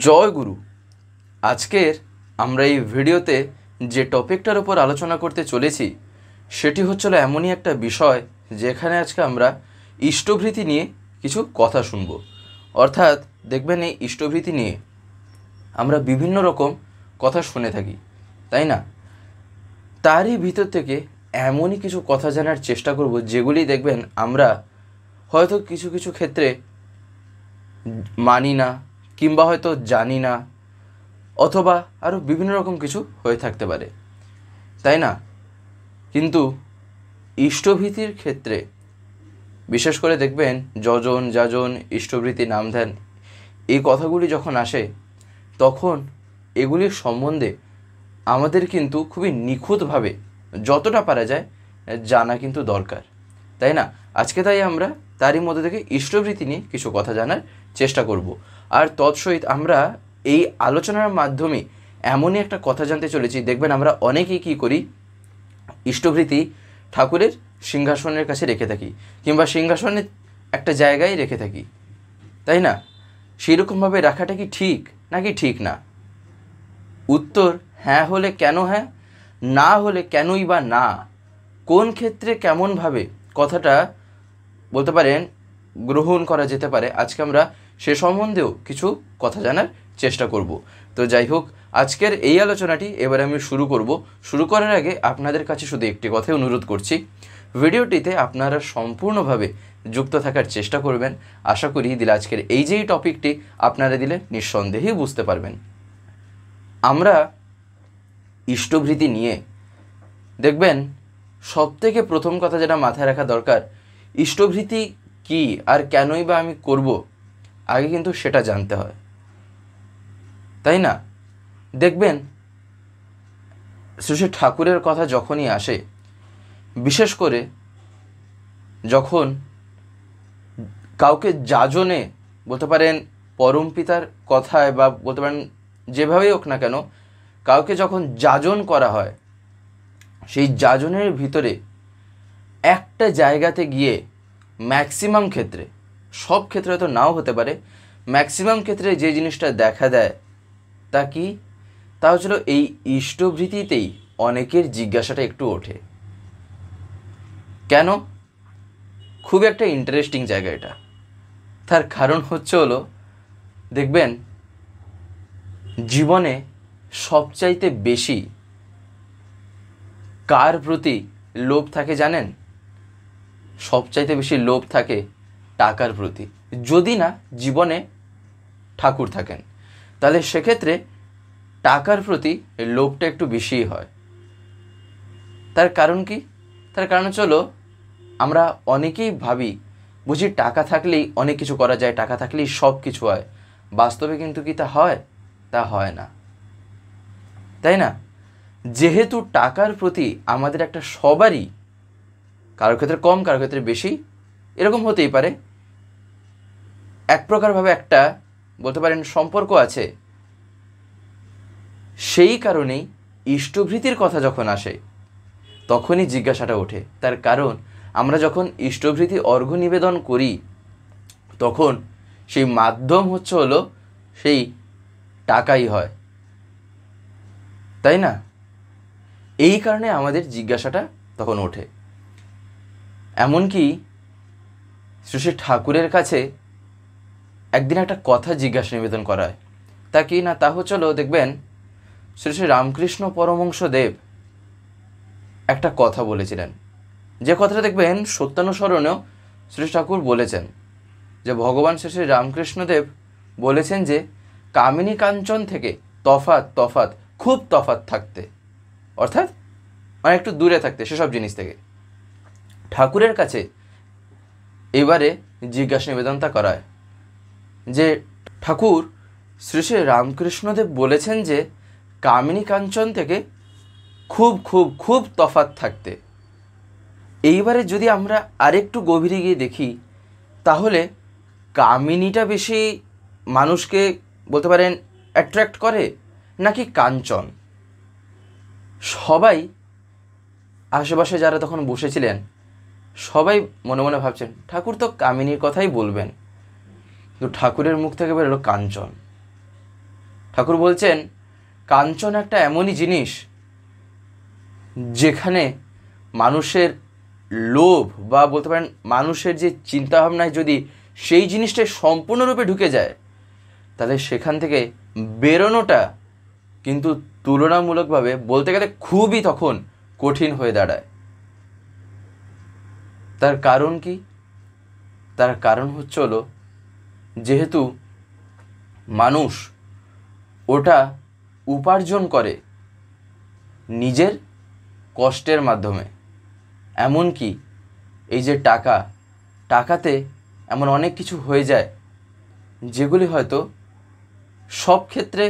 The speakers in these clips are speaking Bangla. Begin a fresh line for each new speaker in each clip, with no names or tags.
জয় গুরু। আজকের আমরা এই ভিডিওতে যে টপিকটার উপর আলোচনা করতে চলেছি সেটি হচ্ছিল এমনই একটা বিষয় যেখানে আজকে আমরা ইষ্টভৃতি নিয়ে কিছু কথা শুনব। অর্থাৎ দেখবেন এই ইষ্টভৃতি নিয়ে আমরা বিভিন্ন রকম কথা শুনে থাকি, তাই না? তারই ভিতর থেকে এমনই কিছু কথা জানার চেষ্টা করব যেগুলি দেখবেন আমরা হয়তো কিছু কিছু ক্ষেত্রে মানি না, কিংবা হয়তো জানি না, অথবা আরও বিভিন্ন রকম কিছু হয়ে থাকতে পারে, তাই না? কিন্তু ইষ্টভৃতির ক্ষেত্রে বিশেষ করে দেখবেন যজন যাজন ইষ্টভৃতি নাম ধ্যান এই কথাগুলি যখন আসে তখন এগুলির সম্বন্ধে আমাদের কিন্তু খুবই নিখুঁতভাবে যতটা পারা যায় জানা কিন্তু দরকার, তাই না? আজকে তাই আমরা তারই মধ্যে থেকে ইষ্টভৃতি নিয়ে কিছু কথা জানার চেষ্টা করব। আর তৎসহিত আমরা এই আলোচনার মাধ্যমে এমনই একটা কথা জানতে চলেছি, দেখবেন আমরা অনেকেই কী করি, ইষ্টভৃতি ঠাকুরের সিংহাসনের কাছে রেখে থাকি, কিংবা সিংহাসনের একটা জায়গায় রেখে থাকি, তাই না? সেরকমভাবে রাখাটা কি ঠিক নাকি ঠিক না? উত্তর হ্যাঁ হলে কেন হ্যাঁ, না হলে কেনই বা না, কোন ক্ষেত্রে কেমনভাবে কথাটা বলতে পারেন গ্রহণ করা যেতে পারে, আজকে আমরা সে সম্বন্ধেও কিছু কথা জানার চেষ্টা করব। তো যাই হোক, আজকের এই আলোচনাটি এবারে আমি শুরু করার আগে আপনাদের কাছে শুধু একটি কথাই অনুরোধ করছি, ভিডিওটিতে আপনারা সম্পূর্ণভাবে যুক্ত থাকার চেষ্টা করবেন। আশা করি দিলে আজকের এই যেই টপিকটি আপনারা দিলে নিঃসন্দেহেই বুঝতে পারবেন। আমরা ইষ্টভৃতি নিয়ে দেখবেন সবথেকে প্রথম কথা যেটা মাথায় রাখা দরকার, ইষ্টভৃতি কি আর কেনই বা আমি করব, আগে কিন্তু সেটা জানতে হয়, তাই না? দেখবেন শ্রী ঠাকুরের কথা যখনই আসে, বিশেষ করে যখন কাউকে যাজনে বলতে পারেন পরম পিতার কথায় বা বলতে পারেন যেভাবেই হোক না কেন, কাউকে যখন যাজন করা হয়, সেই যাজনের ভিতরে একটা জায়গাতে গিয়ে ম্যাক্সিমাম ক্ষেত্রে, সব ক্ষেত্রে হয়তো নাও হতে পারে, ম্যাক্সিমাম ক্ষেত্রে যে জিনিসটা দেখা দেয় তা কি, তা হচ্ছিল এই ইষ্টভৃতিতেই অনেকের জিজ্ঞাসাটা একটু ওঠে। কেন? খুব একটা ইন্টারেস্টিং জায়গা এটা। তার কারণ হলো দেখবেন জীবনে সবচাইতে বেশি কার প্রতি লোভ থাকে জানেন? সবচাইতে বেশি লোভ থাকে টাকার প্রতি। যদি না জীবনে ঠাকুর থাকেন তাহলে সেক্ষেত্রে টাকার প্রতি লোভটা একটু বেশিই হয়। তার কারণ কি? তার কারণ হলো আমরা অনেকেই ভাবি বুঝি টাকা থাকলেই অনেক কিছু করা যায়, টাকা থাকলেই সব কিছু হয়। বাস্তবে কিন্তু কি তা হয়? তা হয় না, তাই না? যেহেতু টাকার প্রতি আমাদের একটা সবারই, কারোর ক্ষেত্রে কম কারোর ক্ষেত্রে বেশি, এরকম হতেই পারে, এক প্রকারভাবে একটা বলতে পারেন সম্পর্ক আছে। সেই কারণেই ইষ্টভৃতির কথা যখন আসে তখনই জিজ্ঞাসাটা ওঠে। তার কারণ আমরা যখন ইষ্টভৃতি অর্ঘ্য নিবেদন করি তখন সেই মাধ্যম হলো সেই টাকাই হয়, তাই না? এই কারণে আমাদের জিজ্ঞাসাটা তখন ওঠে। এমনকি শ্রী ঠাকুরের কাছে একদিন একটা কথা জিজ্ঞাসা নিবেদন করা হয়, তা কি না, তা হচ্ছিল দেখবেন শ্রী রামকৃষ্ণ পরমহংসদেব একটা কথা বলেছিলেন, যে কথাটা দেখবেন সত্যানুসরণেও শ্রী ঠাকুর বলেছেন, যে ভগবান শ্রী রামকৃষ্ণদেব বলেছেন যে কামিনী কাঞ্চন থেকে তফাৎ খুব তফাৎ থাকতে, অর্থাৎ মানে একটু দূরে থাকতে সেসব জিনিস থেকে। ঠাকুরের কাছে এবারে জিজ্ঞাসা নিবেদনটা করায় যে ঠাকুর শ্রী শ্রী রামকৃষ্ণদেব বলেছেন যে কামিনী কাঞ্চন থেকে খুব খুব খুব তফাৎ থাকতে। এইবারে যদি আমরা আরেকটু গভীরে গিয়ে দেখি তাহলে কামিনীটা বেশি মানুষকে বলতে পারেন অ্যাট্রাক্ট করে নাকি কাঞ্চন? সবাই আশেপাশে যারা তখন বসেছিলেন সবাই মনে মনে ভাবছেন ঠাকুর তো কামিনীর কথাই বলবেন, কিন্তু ঠাকুরের মুখ থেকে বেরোলো কাঞ্চন। ঠাকুর বলছেন কাঞ্চন একটা এমনই জিনিস যেখানে মানুষের লোভ বা বলতে পারেন মানুষের যে চিন্তাভাবনায় যদি সেই জিনিসটা সম্পূর্ণরূপে ঢুকে যায়, তাহলে সেখান থেকে বেরোনোটা কিন্তু তুলনামূলকভাবে বলতে গেলে খুবই তখন কঠিন হয়ে দাঁড়ায়। তার কারণ কি? তার কারণ হলো যেহেতু মানুষ ওটা উপার্জন করে নিজের কষ্টের মাধ্যমে। এমনকি এই যে টাকাতে এমন অনেক কিছু হয়ে যায় যেগুলি হয়তো সব ক্ষেত্রে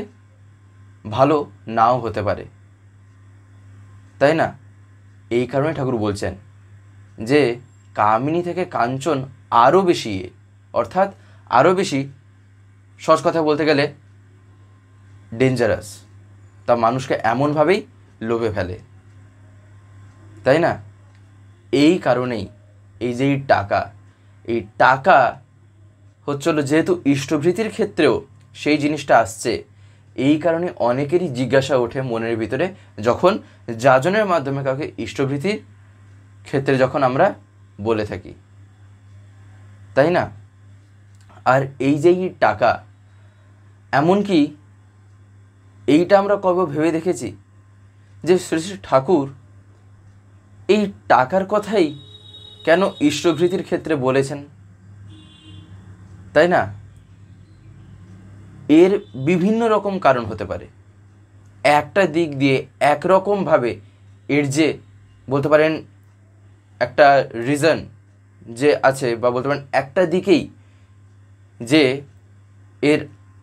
ভালো নাও হতে পারে, তাই না? এই কারণে ঠাকুর বলছেন যে কামিনী থেকে কাঞ্চন আরও বেশি, অর্থাৎ আরও বেশি, সহজ কথা বলতে গেলে ডেঞ্জারাস। তা মানুষকে এমনভাবেই লোভে ফেলে, তাই না? এই কারণেই এই যে এই টাকা হচ্ছিল যেহেতু ইষ্টভৃতির ক্ষেত্রেও সেই জিনিসটা আসছে, এই কারণে অনেকেরই জিজ্ঞাসা ওঠে মনের ভিতরে যখন যাজনের মাধ্যমে কাউকে ইষ্টভৃতির ক্ষেত্রে যখন আমরা বলে থাকি, তাই না? আর এই যে টাকা, এমনকি এইটা আমরা কবে ভেবে দেখেছি যে শ্রী শ্রী ঠাকুর এই টাকার কথাই কেন ইষ্টভৃতির ক্ষেত্রে বলেছেন, তাই না? এর বিভিন্ন রকম কারণ হতে পারে। একটা দিক দিয়ে একরকমভাবে এর যে বলতে পারেন একটা রিজন যে আছে, বা বলতে পারেন একটা দিকেই যে এর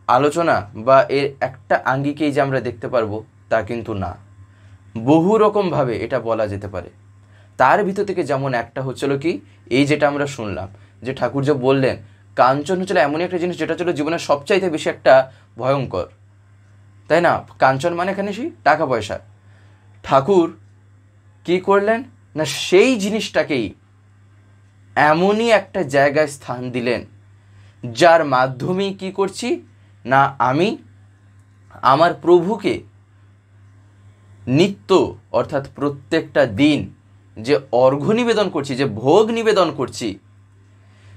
আলোচনা বা এর একটা আঙ্গিকেই যে আমরা দেখতে পারবো তা কিন্তু না, বহু রকমভাবে এটা বলা যেতে পারে। তার ভিতর থেকে যেমন একটা হচ্ছিল কি, এই যেটা আমরা শুনলাম যে ঠাকুর যে বললেন কাঞ্চন হচ্ছিল এমনই একটা জিনিস যেটা ছিল জীবনের সবচাইতে বেশি একটা ভয়ঙ্কর, তাই না? কাঞ্চন মানে এখানে সেই টাকা পয়সা। ঠাকুর কি করলেন না, সেই জিনিসটাকেই এমনই একটা জায়গায় স্থান দিলেন যার মাধ্যমেই কি করছি না, আমি আমার প্রভুকে নিত্য অর্থাৎ প্রত্যেকটা দিন যে অর্ঘ্য নিবেদন করছি, যে ভোগ নিবেদন করছি,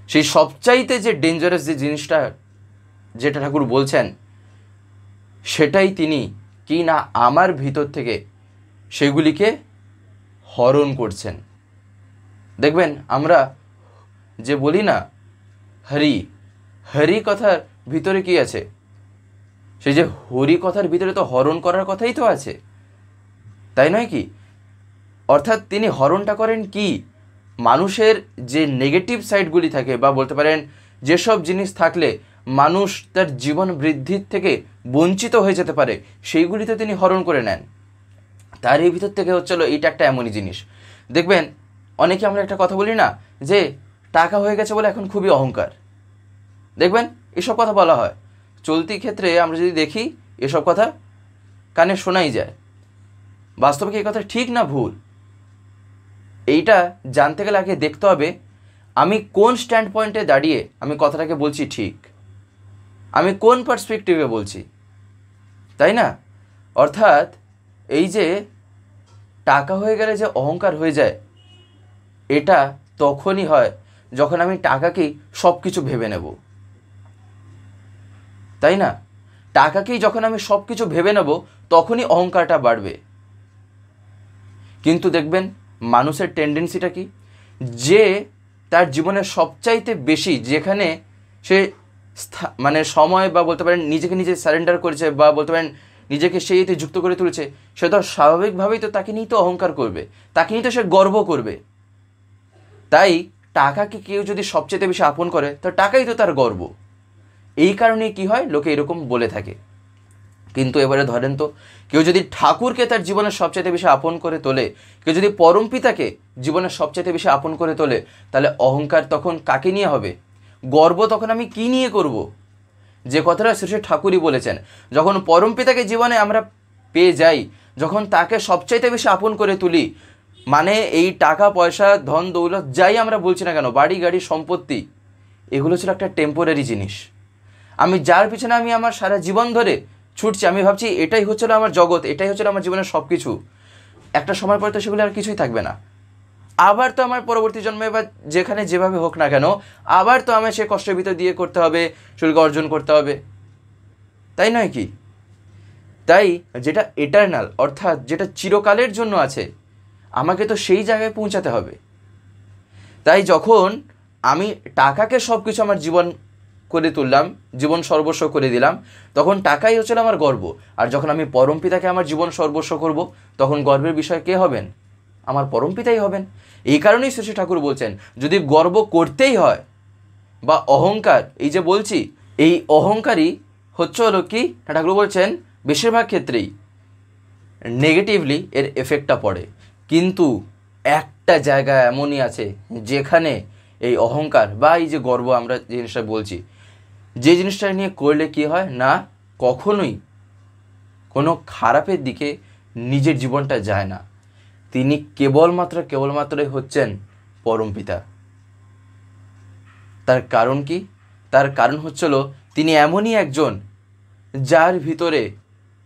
সেই সবচাইতে যে ডেঞ্জারাস যে জিনিসটা যেটা ঠাকুর বলছেন সেটাই তিনি কি না আমার ভিতর থেকে সেগুলিকে হরণ করছেন। দেখবেন আমরা যে বলি না হরি কথার ভিতরে কি আছে, সেই যে হরি কথার ভিতরে তো হরণ করার কথাই তো আছে, তাই নয় কি? অর্থাৎ তিনি হরণটা করেন কি, মানুষের যে নেগেটিভ সাইডগুলি থাকে বা বলতে পারেন যেসব জিনিস থাকলে মানুষ তার জীবন বৃদ্ধির থেকে বঞ্চিত হয়ে যেতে পারে সেইগুলি তো তিনি হরণ করে নেন। তার এই ভিতর থেকে হচ্ছিল এইটা একটা এমনই জিনিস। দেখবেন অনেকে আমরা একটা কথা বলি না যে টাকা হয়ে গেছে বলে এখন খুবই অহংকার, দেখবেন এসব কথা বলা হয়। চলতি ক্ষেত্রে আমরা যদি দেখি এসব কথা কানে শোনাই যায়, বাস্তবে কি এই কথা ঠিক না ভুল এইটা জানতে গেলে আগে দেখতে হবে আমি কোন স্ট্যান্ড পয়েন্টে দাঁড়িয়ে আমি কথাটাকে বলছি, ঠিক আমি কোন পার্সপেক্টিভে বলছি, তাই না? অর্থাৎ এই যে টাকা হয়ে গেলে যে অহংকার হয়ে যায়, এটা তখনই হয় যখন আমি টাকাকেই সব কিছু ভেবে নেব, তাই না? টাকাকেই যখন আমি সব কিছু ভেবে নেব তখনই অহংকারটা বাড়বে। কিন্তু দেখবেন মানুষের টেন্ডেন্সিটা কি, যে তার জীবনের সবচাইতে বেশি যেখানে সে মানে সময় বা বলতে পারেন নিজেকে নিজে সারেন্ডার করেছে বা বলতে পারেন নিজেকে সেইতে যুক্ত করে তুলেছে, সে তো স্বাভাবিকভাবেই তো তাকে নিয়ে তো অহংকার করবে, তাকে নিয়ে তো সে গর্ব করবে। তাই টাকাকে কেউ যদি সবচেয়ে বেশি আপন করে তো টাকাই তো তার গর্ব। এই কারণেই কি হয়, লোকে এরকম বলে থাকে। কিন্তু এবারে ধরেন তো কেউ যদি ঠাকুরকে তার জীবনের সবচেয়ে বেশি আপন করে তোলে, কেউ যদি পরমপিতাকে জীবনের সবচেয়ে বেশি আপন করে তোলে, তাহলে অহংকার তখন কাকে নিয়ে হবে, গর্ব তখন আমি কি নিয়ে করব? যে কথাটা শ্রী ঠাকুরই বলেছেন, যখন পরমপিতাকে জীবনে আমরা পেয়ে যাই, যখন তাকে সবচাইতে বেশি আপন করে তুলি, মানে এই টাকা পয়সা ধন দৌলত যাই আমরা বলছি না কেন, বাড়ি গাড়ি সম্পত্তি, এগুলো ছিল একটা টেম্পোরারি জিনিস। আমি যার পিছনে আমি আমার সারা জীবন ধরে ছুটছি, আমি ভাবছি এটাই হচ্ছিল আমার জগৎ, এটাই হচ্ছিল আমার জীবনের সব কিছু। একটা সময় পরে তো সেগুলো আর কিছুই থাকবে না। আবার তো আমার পরবর্তী জন্মে বা যেখানে যেভাবে হোক না কেন, আবার তো আমার সে কষ্টের ভিতর দিয়ে করতে হবে, সেগুলোকে অর্জন করতে হবে, তাই নয় কি? তাই যেটা এটার্নাল, অর্থাৎ যেটা চিরকালের জন্য আছে, আমাকে তো সেই জায়গায় পৌঁছাতে হবে। তাই যখন আমি টাকাকে সব কিছু আমার জীবন করে তুললাম, জীবন সর্বস্ব করে দিলাম, তখন টাকাই হচ্ছিল আমার গর্ব। আর যখন আমি পরমপিতাকে আমার জীবন সর্বস্ব করব, তখন গর্বের বিষয় কে হবেন? আমার পরমপিতাই হবেন। এই কারণেই শ্রী ঠাকুর বলছেন, যদি গর্ব করতেই হয় বা অহংকার, এই যে বলছি, এই অহংকারই হচ্ছে হলো কি, ঠাকুর বলছেন বেশিরভাগ ক্ষেত্রেই নেগেটিভলি এর এফেক্টটা পড়ে। কিন্তু একটা জায়গা এমনই আছে যেখানে এই অহংকার বা এই যে গর্ব আমরা যে জিনিসটা বলছি, যে জিনিসটা নিয়ে করলে কি হয় না, কখনোই কোনো খারাপের দিকে নিজের জীবনটা যায় না। তিনি কেবলমাত্রই হচ্ছেন পরমপিতা। তার কারণ কি? তার কারণ হচ্ছিল তিনি এমনই একজন যার ভিতরে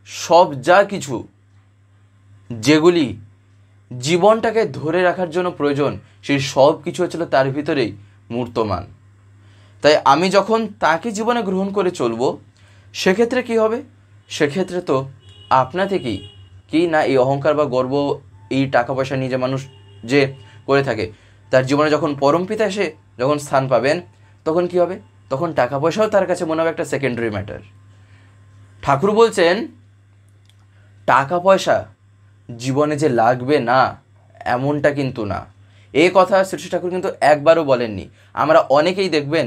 সব যা কিছু যেগুলি জীবনটাকে ধরে রাখার জন্য প্রয়োজন, সেই সব কিছু হচ্ছিল তার ভিতরেই মূর্তমান। তাই আমি যখন তাকে জীবনে গ্রহণ করে চলব, সেক্ষেত্রে কি হবে? সেক্ষেত্রে তো আপনা থেকেই কি না, এই অহংকার বা গর্ব, এই টাকা পয়সা নিয়ে যে মানুষ যে করে থাকে, তার জীবনে যখন পরমপিতা এসে যখন স্থান পাবেন, তখন কি হবে? তখন টাকা পয়সাও তার কাছে মনে হবে একটা সেকেন্ডারি ম্যাটার। ঠাকুর বলছেন টাকা পয়সা জীবনে যে লাগবে না, এমনটা কিন্তু না। এই কথা শ্রী ঠাকুর কিন্তু একবারও বলেননি। আমরা অনেকেই দেখবেন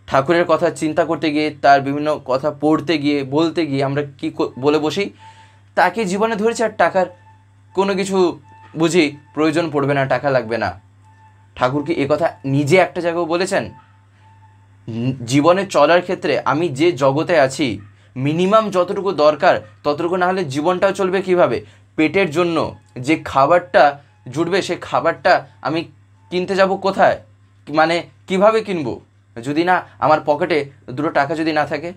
ঠাকুরের কথা চিন্তা করতে গিয়ে, তার বিভিন্ন কথা পড়তে গিয়ে, বলতে গিয়ে আমরা কি বলে বসি, তাকে জীবনে ধরেছে আর টাকার কোনো কিছু বুঝি প্রয়োজন পড়বে না, টাকা লাগবে না। ঠাকুর কি কথা নিজে একটা জায়গায় বলেছেন? জীবনে চলার ক্ষেত্রে আমি যে জগতে আছি, মিনিমাম যতটুকু দরকার ততটুকু না হলে জীবনটাও চলবে কিভাবে? পেটের জন্য যে খাবারটা জুটবে, সে খাবারটা আমি কিনতে যাব কোথায়, মানে কিভাবে কিনবো, যদি না আমার পকেটে দুটো টাকা যদি না থাকে,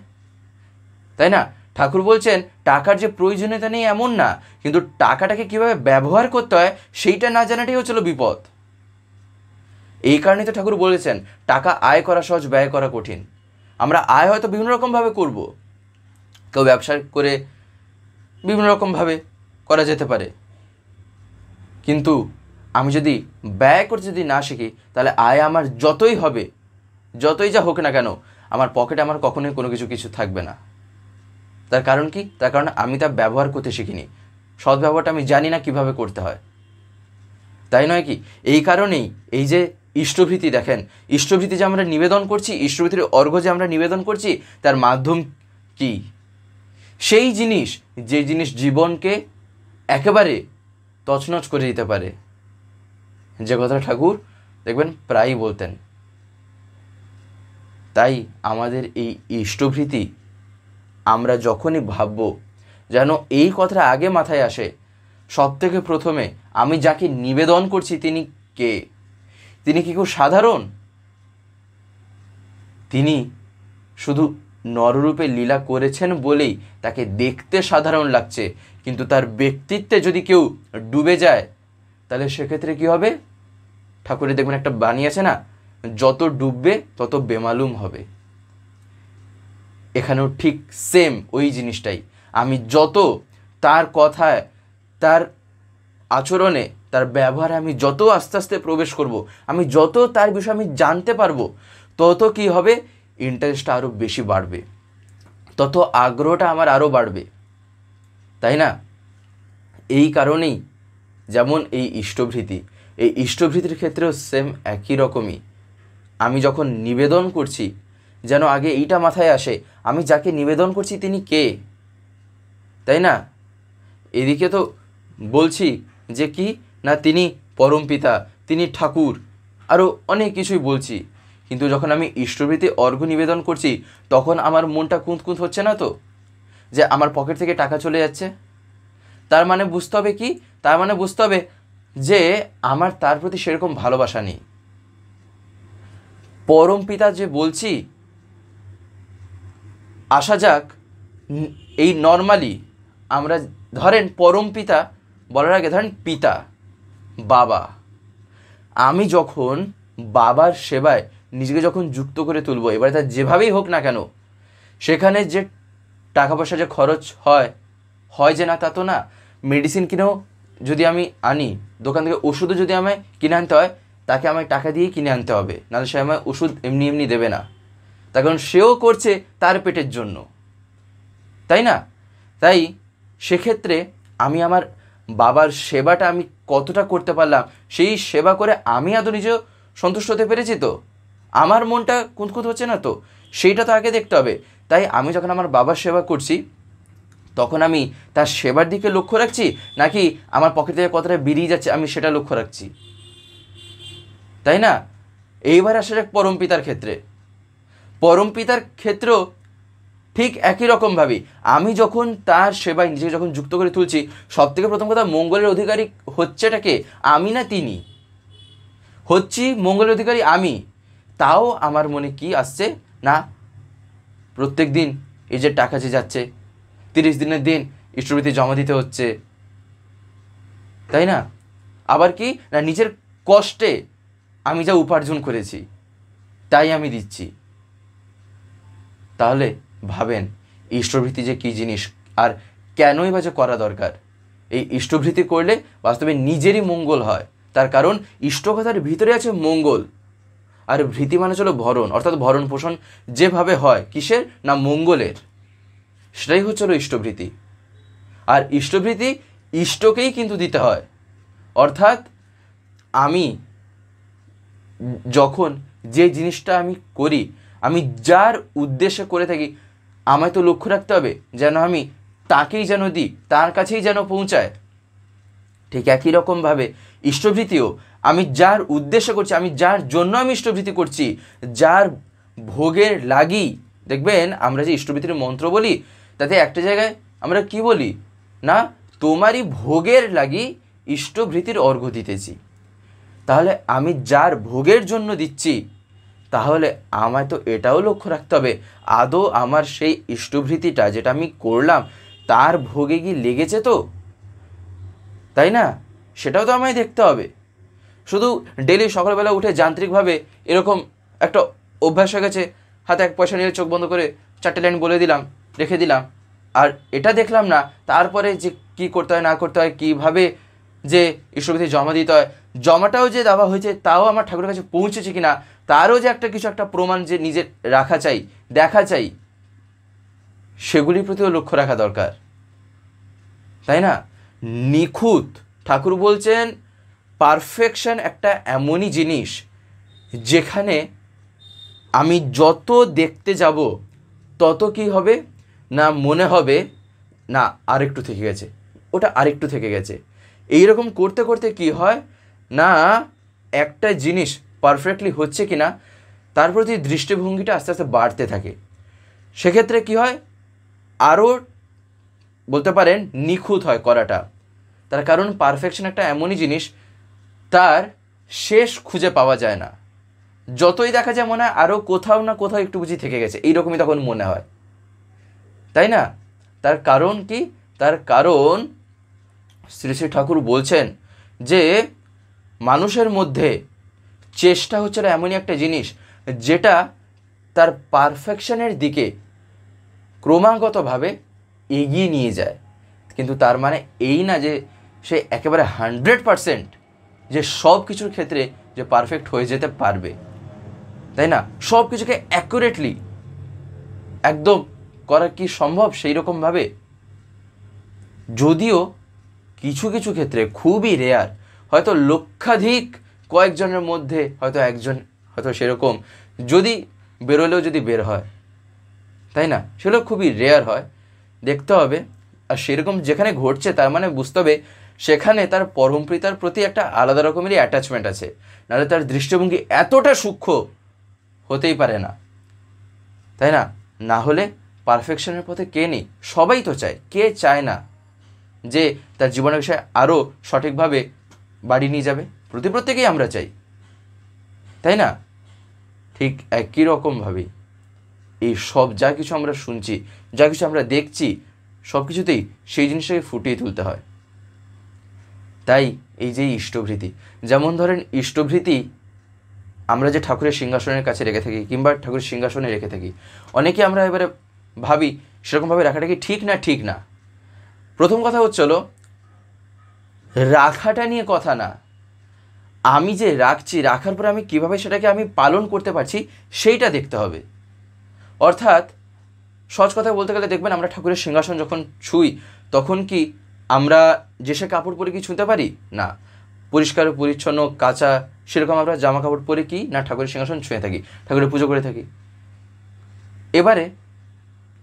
তাই না? ঠাকুর বলছেন টাকার যে প্রয়োজনীয়তা নেই এমন না, কিন্তু টাকাটাকে কিভাবে ব্যবহার করতে হয় সেইটা না জানাটাই হচ্ছিল বিপদ। এই কারণেই তো ঠাকুর বলেছেন টাকা আয় করা সহজ, ব্যয় করা কঠিন। আমরা আয় হয়তো বিভিন্ন রকমভাবে করব, কেউ ব্যবসা করে বিভিন্ন রকমভাবে করা যেতে পারে, কিন্তু আমি যদি ব্যয় করতে যদি না শিখি, তাহলে আয় আমার যতই হবে, যতই যা হোক না কেন, আমার পকেটে আমার কখনোই কোনো কিছু থাকবে না। তার কারণ কি? তার কারণ আমি তা ব্যবহার করতে শিখিনি, সৎ ব্যবহারটা আমি জানি না কিভাবে করতে হয়, তাই নয় কি? এই কারণেই এই যে ইষ্টভীতি, দেখেন ইষ্টভীতি যে আমরা নিবেদন করছি, ইষ্টভীতির অর্ঘ্য যে আমরা নিবেদন করছি, তার মাধ্যম কি? সেই জিনিস, যে জিনিস জীবনকে একেবারে তছনছ করে দিতে পারে, যে কথা ঠাকুর দেখবেন প্রায়ই বলতেন। তাই আমাদের এই ইষ্টভীতি আমরা যখনই ভাবব, যেন এই কথাটা আগে মাথায় আসে, সব থেকে প্রথমে আমি যাকে নিবেদন করছি তিনি কে? তিনি কি খুব সাধারণ? তিনি শুধু নররূপে লীলা করেছেন বলেই তাকে দেখতে সাধারণ লাগছে, কিন্তু তার ব্যক্তিত্বে যদি কেউ ডুবে যায়, তাহলে সেক্ষেত্রে কি হবে? ঠাকুরের দেখবেন একটা বাণী আছে না, যত ডুববে তত বেমালুম হবে। এখানেও ঠিক সেম ওই জিনিসটাই। আমি যত তার কথায়, তার আচরণে, তার ব্যবহারে আমি যত আস্তে আস্তে প্রবেশ করব, আমি যত তার বিষয়ে আমি জানতে পারবো, তত কি হবে? ইন্টারেস্টটা আরও বেশি বাড়বে, তত আগ্রহটা আমার আরও বাড়বে, তাই না? এই কারণেই যেমন এই ইষ্টভীতি, এই ইষ্টভীতির ক্ষেত্রেও সেম একই রকমই। আমি যখন নিবেদন করছি, যেন আগে এইটা মাথায় আসে, আমি যাকে নিবেদন করছি তিনি কে, তাই না? এদিকে তো বলছি যে কি না, তিনি পরমপিতা, তিনি ঠাকুর, আরও অনেক কিছুই বলছি, কিন্তু যখন আমি ইষ্টভীতি অর্ঘ্য নিবেদন করছি, তখন আমার মনটা কুঁতকুঁত হচ্ছে না তো, যে আমার পকেট থেকে টাকা চলে যাচ্ছে? তার মানে বুঝতে হবে কি? তার মানে বুঝতে হবে যে আমার তার প্রতি সেরকম ভালোবাসা নেই। পরমপিতা যে বলছি, আসা যাক এই নর্মালি আমরা ধরেন পরম পিতা বলার আগে ধরেন পিতা, বাবা, আমি যখন বাবার সেবায় নিজেকে যখন যুক্ত করে তুলবো, এবারে তার যেভাবেই হোক না কেন, সেখানে যে টাকা পয়সা যে খরচ হয় যে না তা তো না। মেডিসিন কিনেও যদি আমি আনি, দোকান থেকে ওষুধও যদি আমায় কিনে আনতে হয়, তাকে আমায় টাকা দিয়েই কিনে আনতে হবে, নাহলে সে আমায় ওষুধ এমনি এমনি দেবে না। তার কারণ সেও করছে তার পেটের জন্য, তাই না? তাই সেক্ষেত্রে আমি আমার বাবার সেবাটা আমি কতটা করতে পারলাম, সেই সেবা করে আমি আদৌ নিজেও সন্তুষ্ট হতে পেরেছি তো? আমার মনটা কুঁতকুত হচ্ছে না তো? সেইটা তো আগে দেখতে হবে। তাই আমি যখন আমার বাবার সেবা করছি, তখন আমি তার সেবার দিকে লক্ষ্য রাখছি, নাকি আমার পকেট থেকে কতটা বেরিয়ে যাচ্ছে আমি সেটা লক্ষ্য রাখছি, তাই না? এইবার আসা যাক পরম পিতার ক্ষেত্রে। পরম পিতার ক্ষেত্রেও ঠিক একই রকমভাবেই আমি যখন তার সেবায় নিজেকে যখন যুক্ত করে তুলছি, সব থেকে প্রথম কথা মঙ্গলের অধিকারী হচ্ছেটাকে আমি না তিনি, হচ্ছি মঙ্গলের অধিকারী আমি। তাও আমার মনে কি আসছে না, প্রত্যেক দিন এই যে টাকা যে যাচ্ছে, 30 দিনের দিন ইষ্টবৃত্তি জমা দিতে হচ্ছে, তাই না? আবার কি না, নিজের কষ্টে আমি যা উপার্জন করেছি তাই আমি দিচ্ছি। তাহলে ভাবেন ইষ্টবৃত্তি যে কী জিনিস, আর কেনই বা যে করা দরকার। এই ইষ্টবৃত্তি করলে বাস্তবে নিজেরই মঙ্গল হয়, তার কারণ ইষ্ট কথার ভিতরে আছে মঙ্গল। আর ভৃতি মানে চলো ভরণ, অর্থাৎ ভরণ পোষণ যেভাবে হয় কিসের না মঙ্গলের, সেটাই হচ্ছিল ইষ্টবৃত্তি। আর ইষ্টবৃত্তি ইষ্টকেই কিন্তু দিতে হয়, অর্থাৎ আমি যখন যে জিনিসটা আমি করি, আমি যার উদ্দেশ্যে করে থাকি, আমায় তো লক্ষ্য রাখতে হবে যেন আমি তাকেই যেন দিই, তার কাছেই যেন পৌঁছায়। ঠিক একই রকমভাবে ইষ্টবৃত্তিও আমি যার উদ্দেশ্যে করছি, আমি যার জন্য আমি ইষ্টবৃত্তি করছি, যার ভোগের লাগি। দেখবেন আমরা যে ইষ্টবৃত্তির মন্ত্র বলি, তাতে একটা জায়গায় আমরা কি বলি না, তোমারই ভোগের লাগি ইষ্টবৃত্তির অর্ঘ্য দিতেছি। তাহলে আমি যার ভোগের জন্য দিচ্ছি, তাহলে আমায় তো এটাও লক্ষ্য রাখতে হবে আদৌ আমার সেই ইষ্টবৃত্তিটা যেটা আমি করলাম তার ভোগে কি লেগেছে তো, তাই না? সেটাও তো আমায় দেখতে হবে। শুধু ডেলি সকালবেলা উঠে যান্ত্রিকভাবে এরকম একটা অভ্যাস হয়ে গেছে, হাতে 1 পয়সা নিয়ে চোখ বন্ধ করে 4টে লাইন বলে দিলাম, রেখে দিলাম, আর এটা দেখলাম না তারপরে যে কি করতে হয় না করতে হয়, কীভাবে যে ইষ্টবৃত্তি জমা দিতে হয়, জমাটাও যে দেওয়া হয়েছে তাও আমার ঠাকুরের কাছে পৌঁছেছে কিনা তারও যে কিছু একটা প্রমাণ যে নিজের রাখা চাই, দেখা চাই, সেগুলির প্রতিও লক্ষ্য রাখা দরকার, তাই না? নিখুঁত, ঠাকুর বলছেন পারফেকশন একটা এমনই জিনিস যেখানে আমি যত দেখতে যাব তত কি হবে না, মনে হবে না আরেকটু থেকে গেছে, ওটা আরেকটু থেকে গেছে। এইরকম করতে করতে কি হয় না, একটা জিনিস পারফেক্টলি হচ্ছে কি না তার প্রতি দৃষ্টিভঙ্গিটা আস্তে আস্তে বাড়তে থাকে। সেক্ষেত্রে কি হয়, আরও বলতে পারেন নিখুঁত হয় করাটা। তার কারণ পারফেকশন একটা এমনই জিনিস, তার শেষ খুঁজে পাওয়া যায় না। যতই দেখা যায় মনে হয় আরও কোথাও না কোথাও একটু বুঝি থেকে গেছে, এইরকমই তখন মনে হয়, তাই না? তার কারণ কি, তার কারণ শ্রী শ্রী ঠাকুর বলছেন যে মানুষের মধ্যে চেষ্টা হচ্ছে এমনই একটা জিনিস যেটা তার পারফেকশনের দিকে ক্রমাগতভাবে এগিয়ে নিয়ে যায়। কিন্তু তার মানে এই না যে সে একেবারে 100% যে সব কিছুর ক্ষেত্রে যে পারফেক্ট হয়ে যেতে পারবে, তাই না? সব কিছুকে অ্যাকুরেটলি একদম করা কি সম্ভব সেই রকমভাবে? যদিও কিছু কিছু ক্ষেত্রে খুবই রেয়ার, হয়তো লক্ষাধিক কয়েকজনের মধ্যে হয়তো একজন হয়তো সেরকম যদি বেরোলেও যদি বের হয়, তাই না? সেগুলো খুবই রেয়ার হয়, দেখতে হবে। আর সেরকম যেখানে ঘটছে তার মানে বুঝতে হবে সেখানে তার পরম পিতার প্রতি একটা আলাদা রকমেরই অ্যাটাচমেন্ট আছে, নাহলে তার দৃষ্টিভঙ্গি এতটা সূক্ষ্ম হতেই পারে না, তাই না? না হলে পারফেকশনের পথে কে নেই, সবাই তো চায়, কে চায় না যে তার জীবনের বিষয়ে আরও সঠিকভাবে বাড়ি নিয়ে যাবে? প্রত্যেকেই আমরা চাই, তাই না? ঠিক একই রকমভাবেই এই সব যা কিছু আমরা শুনছি, যা কিছু আমরা দেখছি, সব কিছুতেই সেই জিনিসটাকে ফুটিয়ে তুলতে হয়। তাই এই যে ইষ্টভৃতি, যেমন ধরেন ইষ্টভৃতি আমরা যে ঠাকুরের সিংহাসনের কাছে রেখে থাকি কিংবা ঠাকুরের সিংহাসনে রেখে থাকি, অনেকে আমরা এবারে ভাবি সেরকমভাবে রাখাটা কি ঠিক না? ঠিক না। প্রথম কথা হচ্ছে হলো রাখাটা নিয়ে কথা না, আমি যে রাখছি, রাখার পরে আমি কিভাবে সেটাকে আমি পালন করতে পারছি সেইটা দেখতে হবে। অর্থাৎ সহজ কথা বলতে গেলে দেখবেন আমরা ঠাকুরের সিংহাসন যখন ছুঁই তখন কি আমরা যে সে কাপড় পরে কি ছুঁতে পারি না? পরিষ্কার পরিচ্ছন্ন কাঁচা সেরকম আমরা জামা কাপড় পরে কি না ঠাকুরের সিংহাসন ছুঁয়ে থাকি, ঠাকুরের পুজো করে থাকি। এবারে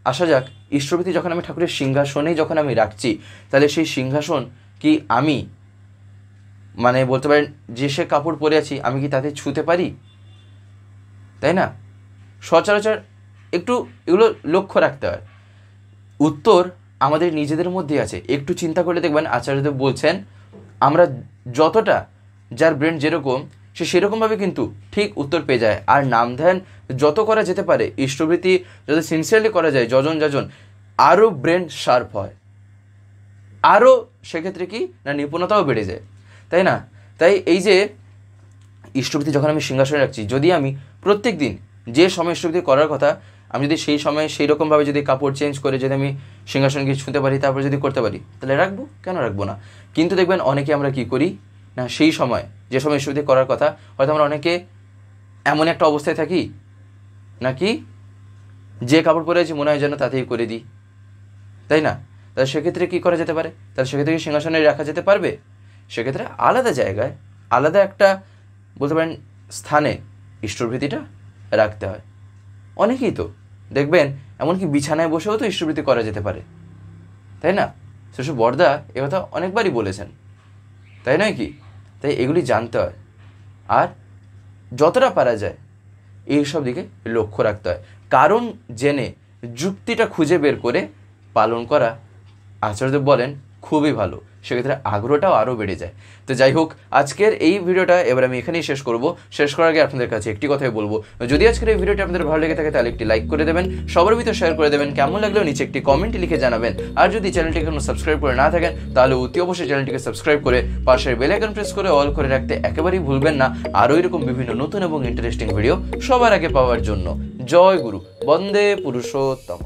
আসা যাক, ইষ্টভৃতি যখন আমি ঠাকুরের সিংহাসনেই যখন আমি রাখছি, তাহলে সেই সিংহাসন কি আমি মানে বলতে পারেন যে সে কাপড় পরে আছি আমি কি তাতে ছুঁতে পারি? তাই না? সচরাচর একটু এগুলো লক্ষ্য রাখতে হয়। উত্তর আমাদের নিজেদের মধ্যে আছে। একটু চিন্তা করলে দেখবেন আচার্যদেব বলছেন আমরা যতটা, যার ব্রেন যেরকম সে সেরকমভাবে কিন্তু ঠিক উত্তর পেয়ে যায়। আর নাম ধ্যান যত করা যেতে পারে, ইষ্টভৃতি যত সিনসিয়ারলি করা যায়, যজন আরও ব্রেন শার্প হয়, আরও সেক্ষেত্রে কি না নিপুণতাও বেড়ে যায়, তাই না? তাই এই যে ইষ্টভৃতি যখন আমি সিংহাসনে রাখছি, যদি আমি প্রত্যেক দিন যে সময় ইষ্টভৃতি করার কথা আমি যদি সেই সময় সেই রকমভাবে যদি কাপড় চেঞ্জ করে যদি আমি সিংহাসন গিয়ে ছুঁতে পারি, তারপর যদি করতে পারি, তাহলে রাখবো, কেন রাখবো না? কিন্তু দেখবেন অনেকে আমরা কি করি না, সেই সময় যে সময় ইষ্টভৃতি করার কথা হয়তো আমরা অনেকে এমন একটা অবস্থায় থাকি নাকি যে কাপড় পরে আছি মনে হয় যেন তাতেই করে দিই, তাই না? তাহলে সেক্ষেত্রে কী করা যেতে পারে? তাহলে সেক্ষেত্রে কি সিংহাসনে রাখা যেতে পারবে? সেক্ষেত্রে আলাদা জায়গায় আলাদা একটা বলতে পারেন স্থানে ইষ্টভৃতিটা রাখতে হয়। অনেকেই তো দেখবেন এমনকি বিছানায় বসেও তো ইষ্টভৃতি করা যেতে পারে, তাই না? শ্বশুর বড়দা একথা অনেকবারই বলেছেন, তাই নয় কি? তাই এগুলি জানতে হয়, আর যতটা পারা যায় এইসব দিকে লক্ষ্য রাখতে হয়। কারণ জেনে যুক্তিটা খুঁজে বের করে পালন করা আচার্যদেব বলেন খুবই ভালো, সেক্ষেত্রে আগ্রহটাও আরও বেড়ে যায়। তো যাই হোক, আজকের এই ভিডিওটা এবার আমি এখানেই শেষ করব। শেষ করার আগে আপনাদের কাছে একটি কথাই বলবো, যদি আজকের এই ভিডিওটা আপনাদের ভালো লেগে থাকে তাহলে একটি লাইক করে দেবেন, সবার ভিতরে শেয়ার করে দেবেন, কেমন লাগলেও নিচে একটি কমেন্ট লিখে জানাবেন। আর যদি চ্যানেলটিকে এখনো সাবস্ক্রাইব করে না থাকেন তাহলে অতি অবশ্যই চ্যানেলটিকে সাবস্ক্রাইব করে পাশের বেল আইকন প্রেস করে অল করে রাখতে একেবারেই ভুলবেন না, আরও এরকম বিভিন্ন নতুন এবং ইন্টারেস্টিং ভিডিও সবার আগে পাওয়ার জন্য। জয় গুরু, বন্দে পুরুষোত্তম।